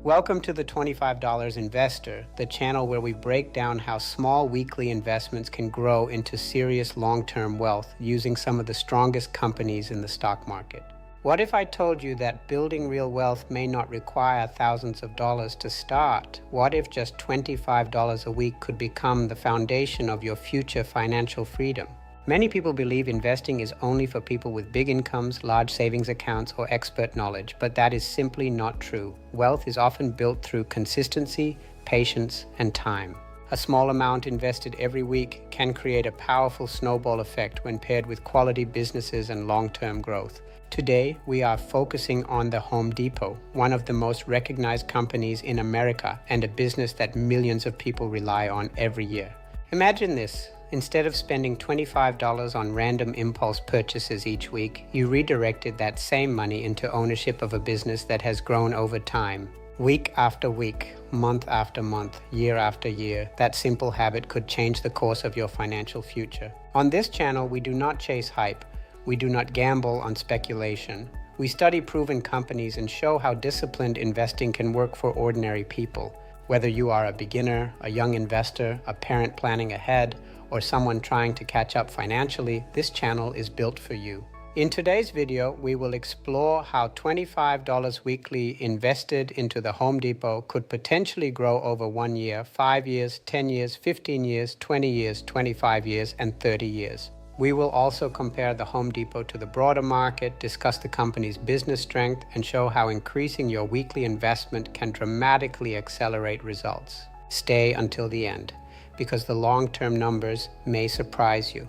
Welcome to the $25 Investor, the channel where we break down how small weekly investments can grow into serious long-term wealth using some of the strongest companies in the stock market. What if I told you that building real wealth may not require thousands of dollars to start? What if just $25 a week could become the foundation of your future financial freedom? Many people believe investing is only for people with big incomes, large savings accounts, or expert knowledge, but that is simply not true. Wealth is often built through consistency, patience, and time. A small amount invested every week can create a powerful snowball effect when paired with quality businesses and long-term growth. Today, we are focusing on the Home Depot, one of the most recognized companies in America and a business that millions of people rely on every year. Imagine this. Instead of spending $25 on random impulse purchases each week, you redirected that same money into ownership of a business that has grown over time. Week after week, month after month, year after year, that simple habit could change the course of your financial future. On this channel, we do not chase hype. We do not gamble on speculation. We study proven companies and show how disciplined investing can work for ordinary people. Whether you are a beginner, a young investor, a parent planning ahead, or someone trying to catch up financially, this channel is built for you. In today's video, we will explore how $25 weekly invested into the Home Depot could potentially grow over 1 year, 5 years, 10 years, 15 years, 20 years, 25 years, and 30 years. We will also compare the Home Depot to the broader market, discuss the company's business strength, and show how increasing your weekly investment can dramatically accelerate results. Stay until the end, because the long-term numbers may surprise you.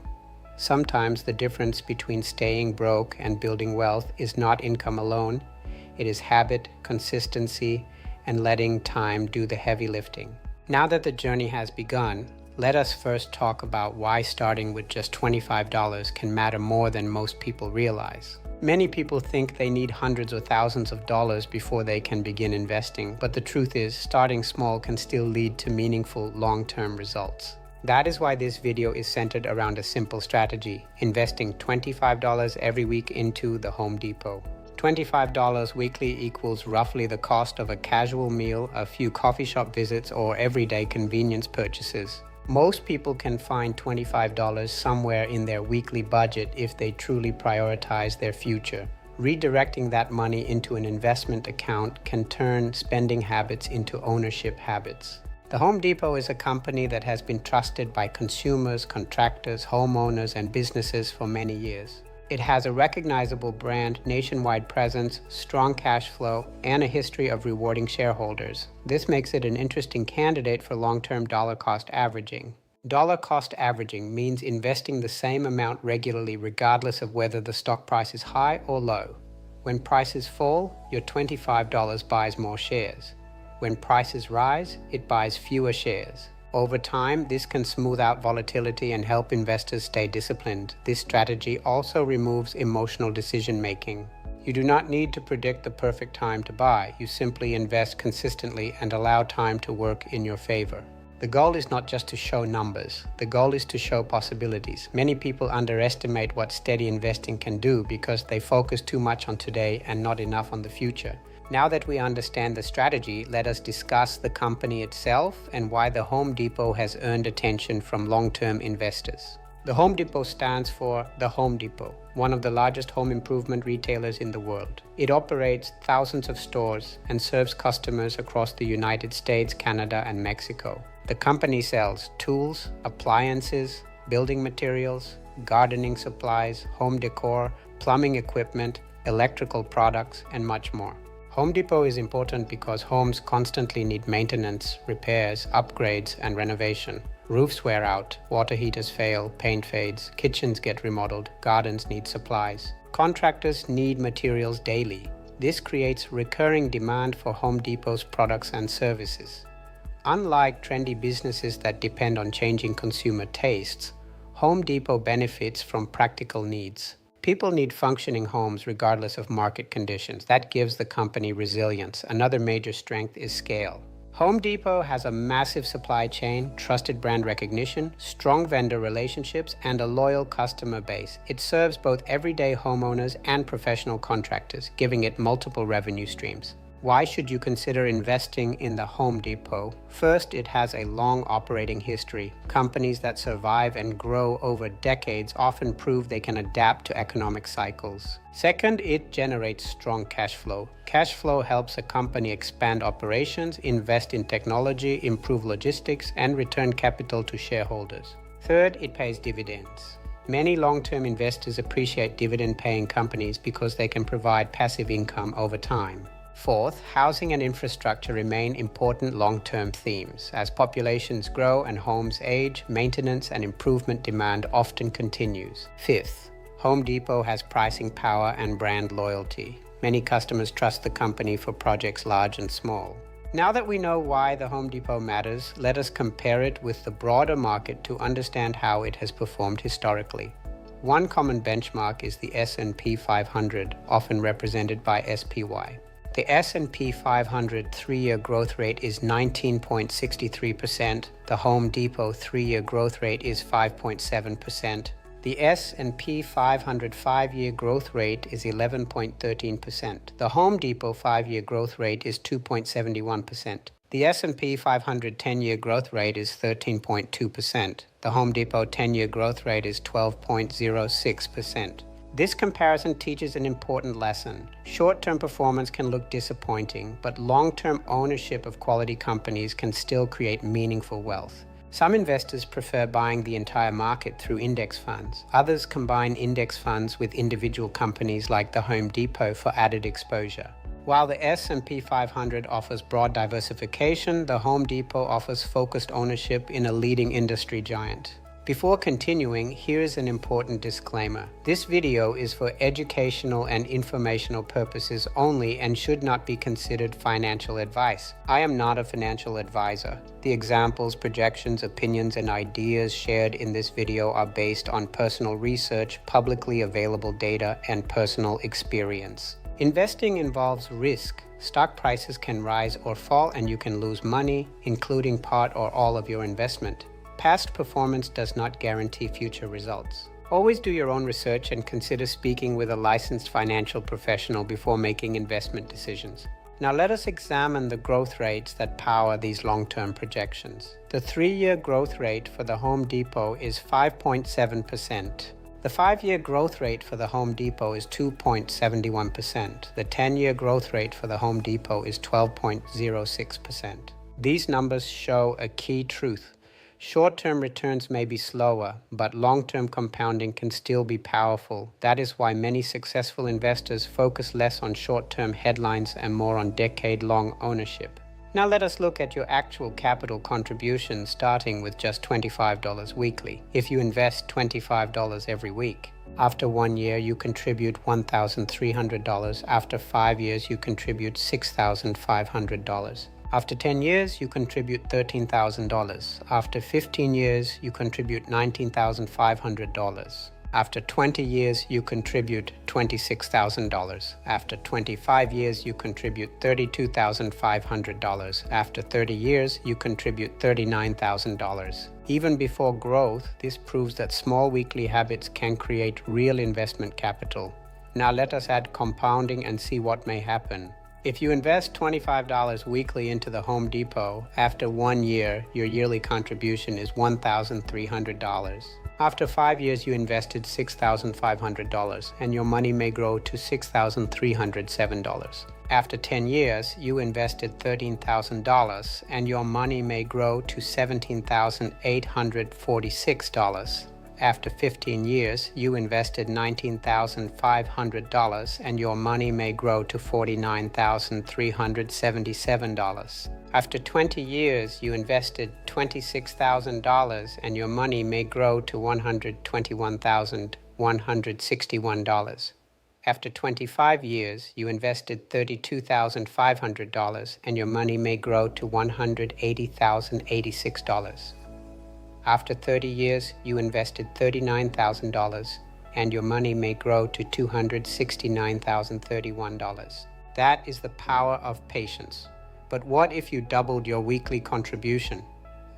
Sometimes the difference between staying broke and building wealth is not income alone. It is habit, consistency, and letting time do the heavy lifting. Now that the journey has begun, let us first talk about why starting with just $25 can matter more than most people realize. Many people think they need hundreds or thousands of dollars before they can begin investing, but the truth is, starting small can still lead to meaningful long-term results. That is why this video is centered around a simple strategy: investing $25 every week into the Home Depot. $25 weekly equals roughly the cost of a casual meal, a few coffee shop visits, or everyday convenience purchases. Most people can find $25 somewhere in their weekly budget if they truly prioritize their future. Redirecting that money into an investment account can turn spending habits into ownership habits. The Home Depot is a company that has been trusted by consumers, contractors, homeowners, and businesses for many years. It has a recognizable brand, nationwide presence, strong cash flow, and a history of rewarding shareholders. This makes it an interesting candidate for long-term dollar cost averaging. Dollar cost averaging means investing the same amount regularly regardless of whether the stock price is high or low. When prices fall, your $25 buys more shares. When prices rise, it buys fewer shares. Over time, this can smooth out volatility and help investors stay disciplined. This strategy also removes emotional decision-making. You do not need to predict the perfect time to buy. You simply invest consistently and allow time to work in your favor. The goal is not just to show numbers. The goal is to show possibilities. Many people underestimate what steady investing can do because they focus too much on today and not enough on the future. Now that we understand the strategy, let us discuss the company itself and why the Home Depot has earned attention from long-term investors. The Home Depot stands for the Home Depot, one of the largest home improvement retailers in the world. It operates thousands of stores and serves customers across the United States, Canada, and Mexico. The company sells tools, appliances, building materials, gardening supplies, home decor, plumbing equipment, electrical products, and much more. Home Depot is important because homes constantly need maintenance, repairs, upgrades, and renovation. Roofs wear out, water heaters fail, paint fades, kitchens get remodeled, gardens need supplies. Contractors need materials daily. This creates recurring demand for Home Depot's products and services. Unlike trendy businesses that depend on changing consumer tastes, Home Depot benefits from practical needs. People need functioning homes regardless of market conditions. That gives the company resilience. Another major strength is scale. Home Depot has a massive supply chain, trusted brand recognition, strong vendor relationships, and a loyal customer base. It serves both everyday homeowners and professional contractors, giving it multiple revenue streams. Why should you consider investing in the Home Depot? First, it has a long operating history. Companies that survive and grow over decades often prove they can adapt to economic cycles. Second, it generates strong cash flow. Cash flow helps a company expand operations, invest in technology, improve logistics, and return capital to shareholders. Third, it pays dividends. Many long-term investors appreciate dividend-paying companies because they can provide passive income over time. Fourth, housing and infrastructure remain important long-term themes. As populations grow and homes age, maintenance and improvement demand often continues. Fifth, Home Depot has pricing power and brand loyalty. Many customers trust the company for projects large and small. Now that we know why the Home Depot matters, let us compare it with the broader market to understand how it has performed historically. One common benchmark is the S&P 500, often represented by SPY. The S&P 500 3-year growth rate is 19.63%. The Home Depot 3-year growth rate is 5.7%. The S&P 500 5-year growth rate is 11.13%. The Home Depot 5-year growth rate is 2.71%. The S&P 500 10-year growth rate is 13.2%. The Home Depot 10-year growth rate is 12.06%. This comparison teaches an important lesson. Short-term performance can look disappointing, but long-term ownership of quality companies can still create meaningful wealth. Some investors prefer buying the entire market through index funds. Others combine index funds with individual companies like the Home Depot for added exposure. While the S&P 500 offers broad diversification, the Home Depot offers focused ownership in a leading industry giant. Before continuing, here is an important disclaimer. This video is for educational and informational purposes only and should not be considered financial advice. I am not a financial advisor. The examples, projections, opinions, and ideas shared in this video are based on personal research, publicly available data, and personal experience. Investing involves risk. Stock prices can rise or fall, and you can lose money, including part or all of your investment. Past performance does not guarantee future results. Always do your own research and consider speaking with a licensed financial professional before making investment decisions. Now let us examine the growth rates that power these long-term projections. The 3-year growth rate for the Home Depot is 5.7%. The 5-year growth rate for the Home Depot is 2.71%. The 10-year growth rate for the Home Depot is 12.06%. These numbers show a key truth. Short-term returns may be slower, but long-term compounding can still be powerful. That is why many successful investors focus less on short-term headlines and more on decade-long ownership. Now let us look at your actual capital contribution, starting with just $25 weekly. If you invest $25 every week, after 1 year you contribute $1,300. After 5 years you contribute $6,500. After 10 years, you contribute $13,000. After 15 years, you contribute $19,500. After 20 years, you contribute $26,000. After 25 years, you contribute $32,500. After 30 years, you contribute $39,000. Even before growth, this proves that small weekly habits can create real investment capital. Now let us add compounding and see what may happen. If you invest $25 weekly into the Home Depot, after 1 year, your yearly contribution is $1,300. After 5 years, you invested $6,500, and your money may grow to $6,307. After 10 years, you invested $13,000, and your money may grow to $17,846. After 15 years, you invested $19,500 and your money may grow to $49,377. After 20 years, you invested $26,000 and your money may grow to $121,161. After 25 years, you invested $32,500 and your money may grow to $180,086. After 30 years, you invested $39,000 and your money may grow to $269,031. That is the power of patience. But what if you doubled your weekly contribution?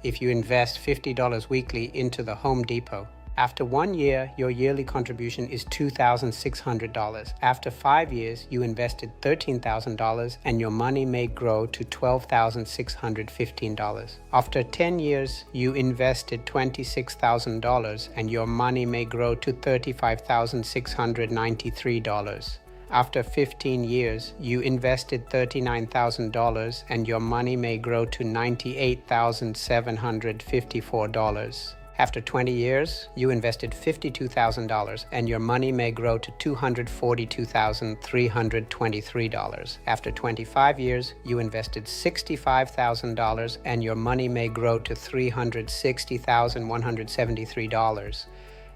If you invest $50 weekly into the Home Depot, After 1 year, your yearly contribution is $2,600. After 5 years, you invested $13,000 and your money may grow to $12,615. After 10 years, you invested $26,000 and your money may grow to $35,693. After 15 years, you invested $39,000 and your money may grow to $98,754. After 20 years, you invested $52,000 and your money may grow to $242,323. After 25 years, you invested $65,000 and your money may grow to $360,173.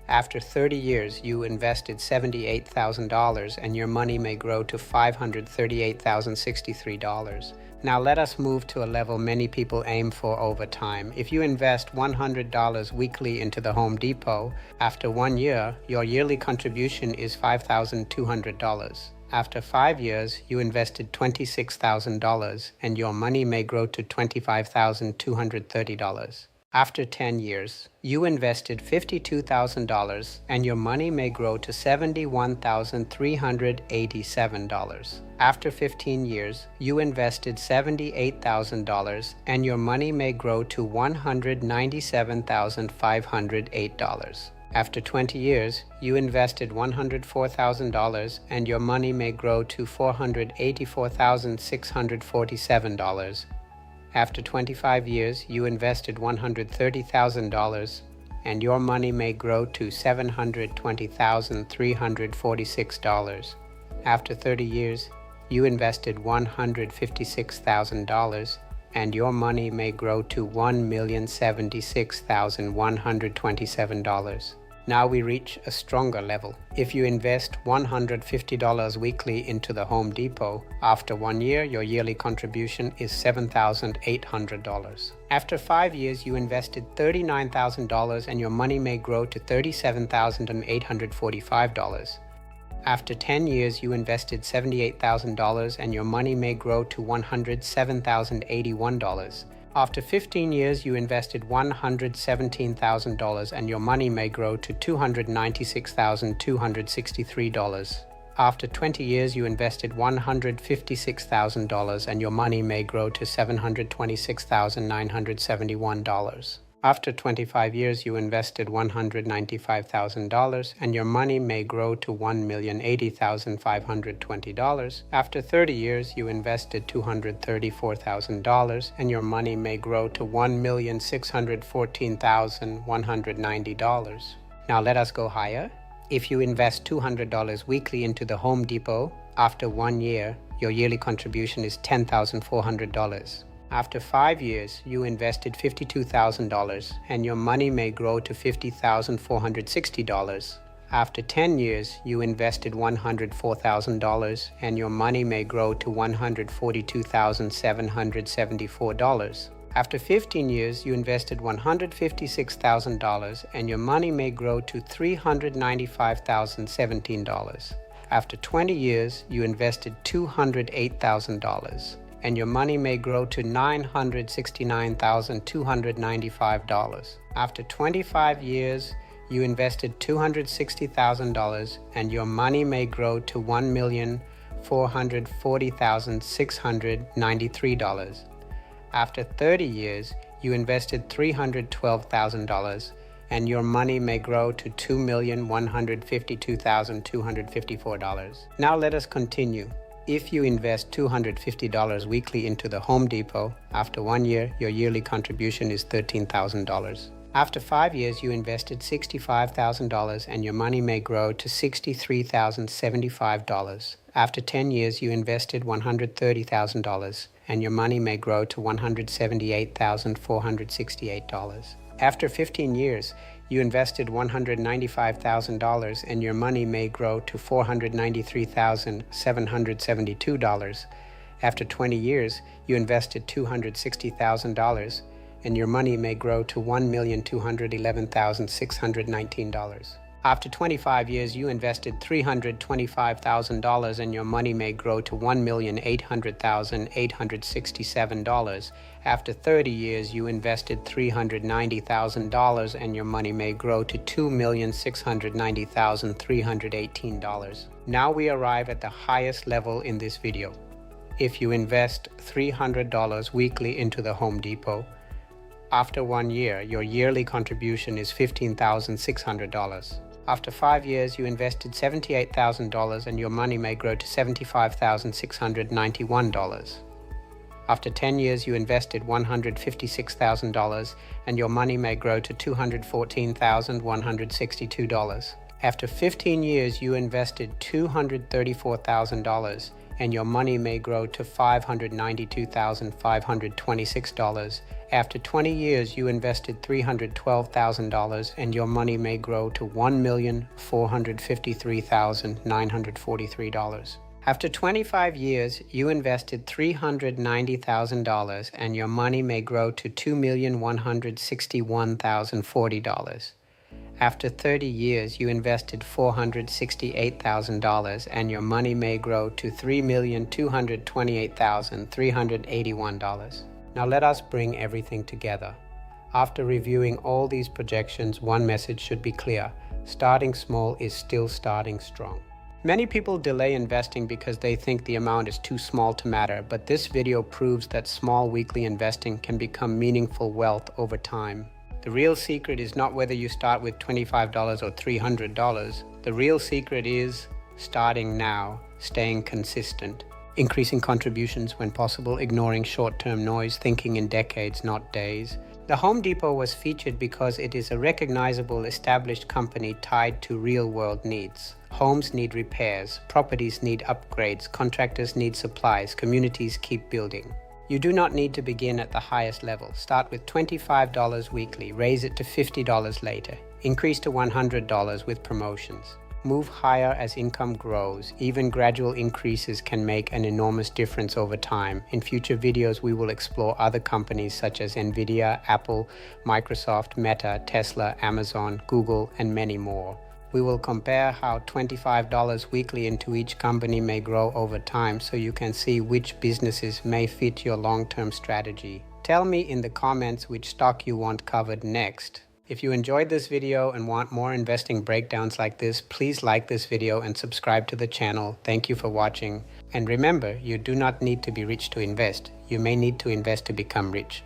After 30 years, you invested $78,000 and your money may grow to $538,063. Now let us move to a level many people aim for over time. If you invest $100 weekly into the Home Depot, after 1 year, your yearly contribution is $5,200. After 5 years, you invested $26,000 and your money may grow to $25,230. After 10 years, you invested $52,000 and your money may grow to $71,387. After 15 years, you invested $78,000 and your money may grow to $197,508. After 20 years, you invested $104,000 and your money may grow to $484,647. After 25 years, you invested $130,000 and your money may grow to $720,346. After 30 years, you invested $156,000 and your money may grow to $1,076,127. Now we reach a stronger level. If you invest $150 weekly into the Home Depot, after 1 year, your yearly contribution is $7,800. After 5 years, you invested $39,000 and your money may grow to $37,845. After 10 years, you invested $78,000 and your money may grow to $107,081. After 15 years, you invested $117,000 and your money may grow to $296,263. After 20 years, you invested $156,000 and your money may grow to $726,971. After 25 years, you invested $195,000 and your money may grow to $1,080,520. After 30 years, you invested $234,000 and your money may grow to $1,614,190. Now let us go higher. If you invest $200 weekly into the Home Depot, after 1 year, your yearly contribution is $10,400. After 5 years, you invested $52,000 and your money may grow to $50,460. After 10 years, you invested $104,000 and your money may grow to $142,774. After 15 years, you invested $156,000 and your money may grow to $395,017. After 20 years, you invested $208,000 and your money may grow to $969,295. After 25 years, you invested $260,000 and your money may grow to $1,440,693. After 30 years, you invested $312,000 and your money may grow to $2,152,254. Now let us continue. If you invest $250 weekly into the Home Depot, after 1 year, your yearly contribution is $13,000. After 5 years, you invested $65,000 and your money may grow to $63,075. After 10 years, you invested $130,000 and your money may grow to $178,468. After 15 years, you invested $195,000 and your money may grow to $493,772. After 20 years, you invested $260,000 and your money may grow to $1,211,619. After 25 years, you invested $325,000 and your money may grow to $1,800,867. After 30 years, you invested $390,000 and your money may grow to $2,690,318. Now we arrive at the highest level in this video. If you invest $300 weekly into the Home Depot, after 1 year, your yearly contribution is $15,600. After 5 years, you invested $78,000 and your money may grow to $75,691. After 10 years, you invested $156,000 and your money may grow to $214,162. After 15 years, you invested $234,000 and your money may grow to $592,526. After 20 years, you invested $312,000 and your money may grow to $1,453,943. After 25 years, you invested $390,000 and your money may grow to $2,161,040. After 30 years, you invested $468,000 and your money may grow to $3,228,381. Now let us bring everything together. After reviewing all these projections, one message should be clear. Starting small is still starting strong. Many people delay investing because they think the amount is too small to matter, but this video proves that small weekly investing can become meaningful wealth over time. The real secret is not whether you start with $25 or $300. The real secret is starting now, staying consistent, increasing contributions when possible, ignoring short-term noise, thinking in decades, not days. The Home Depot was featured because it is a recognizable, established company tied to real-world needs. Homes need repairs, properties need upgrades, contractors need supplies, communities keep building. You do not need to begin at the highest level. Start with $25 weekly, raise it to $50 later, increase to $100 with promotions. Move higher as income grows. Even gradual increases can make an enormous difference over time. In future videos, we will explore other companies such as Nvidia, Apple, Microsoft, Meta, Tesla, Amazon, Google, and many more. We will compare how $25 weekly into each company may grow over time so you can see which businesses may fit your long-term strategy. Tell me in the comments which stock you want covered next. If you enjoyed this video and want more investing breakdowns like this, please like this video and subscribe to the channel. Thank you for watching. And remember, you do not need to be rich to invest. You may need to invest to become rich.